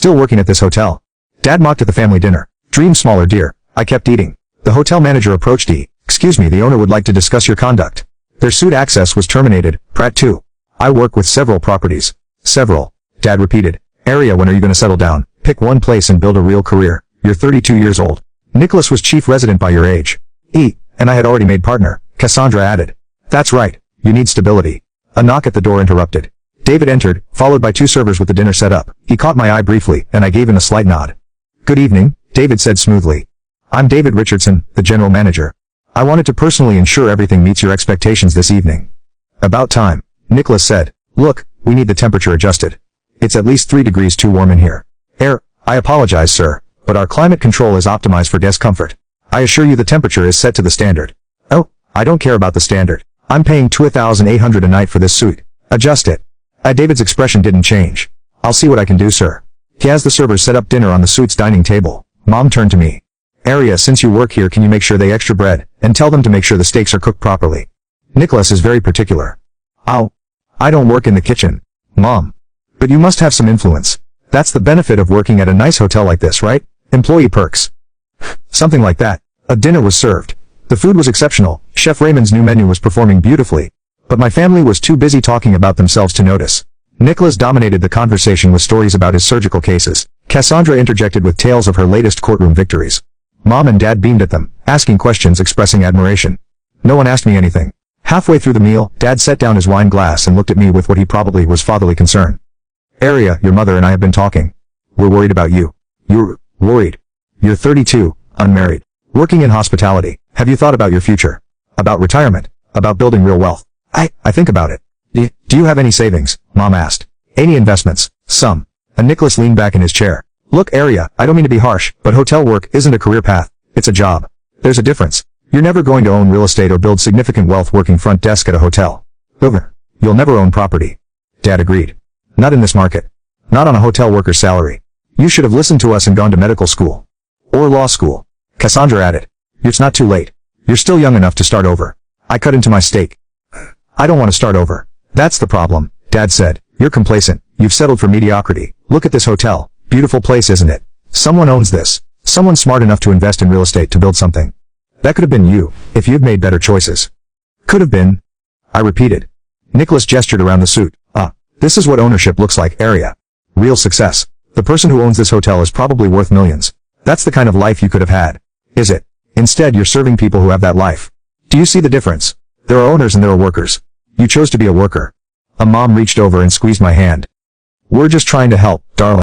Still working at this hotel? Dad mocked at the family dinner. Dream smaller, dear. I kept eating. The hotel manager approached E. Excuse me, the owner would like to discuss your conduct. Their suit access was terminated. Pratt 2. I work with several properties. Several. Dad repeated. Area, when are you going to settle down? Pick one place and build a real career. You're 32 years old. Nicholas was chief resident by your age. E. And I had already made partner. Cassandra added. That's right. You need stability. A knock at the door interrupted. David entered, followed by two servers with the dinner set up. He caught my eye briefly, and I gave him a slight nod. Good evening, David said smoothly. I'm David Richardson, the general manager. I wanted to personally ensure everything meets your expectations this evening. About time, Nicholas said. Look, we need the temperature adjusted. It's at least 3 degrees too warm in here. I apologize, sir, but our climate control is optimized for guest comfort. I assure you the temperature is set to the standard. Oh, I don't care about the standard. I'm paying $2,800 a night for this suite. Adjust it. David's expression didn't change. I'll see what I can do, sir. He has the servers set up dinner on the suite's dining table. Mom turned to me. Area, since you work here, can you make sure they extra bread, and tell them to make sure the steaks are cooked properly? Nicholas is very particular. I don't work in the kitchen, Mom. But you must have some influence. That's the benefit of working at a nice hotel like this, right? Employee perks. Something like that. A dinner was served. The food was exceptional. Chef Raymond's new menu was performing beautifully. But my family was too busy talking about themselves to notice. Nicholas dominated the conversation with stories about his surgical cases. Cassandra interjected with tales of her latest courtroom victories. Mom and Dad beamed at them, asking questions, expressing admiration. No one asked me anything. Halfway through the meal, Dad set down his wine glass and looked at me with what he probably was fatherly concern. Area, your mother and I have been talking. We're worried about you. You're worried. You're 32, unmarried, working in hospitality. Have you thought about your future? About retirement? About building real wealth? I think about it. Do you have any savings? Mom asked. Any investments? Some. And Nicholas leaned back in his chair. Look, Area, I don't mean to be harsh, but hotel work isn't a career path. It's a job. There's a difference. You're never going to own real estate or build significant wealth working front desk at a hotel. You'll never own property. Dad agreed. Not in this market. Not on a hotel worker's salary. You should have listened to us and gone to medical school. Or law school. Cassandra added. It's not too late. You're still young enough to start over. I cut into my steak. I don't want to start over. That's the problem, Dad said. You're complacent. You've settled for mediocrity. Look at this hotel. Beautiful place, isn't it? Someone owns this. Someone smart enough to invest in real estate to build something. That could have been you, if you'd made better choices. Could have been. I repeated. Nicholas gestured around the suite. This is what ownership looks like, Area. Real success. The person who owns this hotel is probably worth millions. That's the kind of life you could have had. Is it? Instead, you're serving people who have that life. Do you see the difference? There are owners and there are workers. You chose to be a worker. A mom reached over and squeezed my hand. We're just trying to help, darling.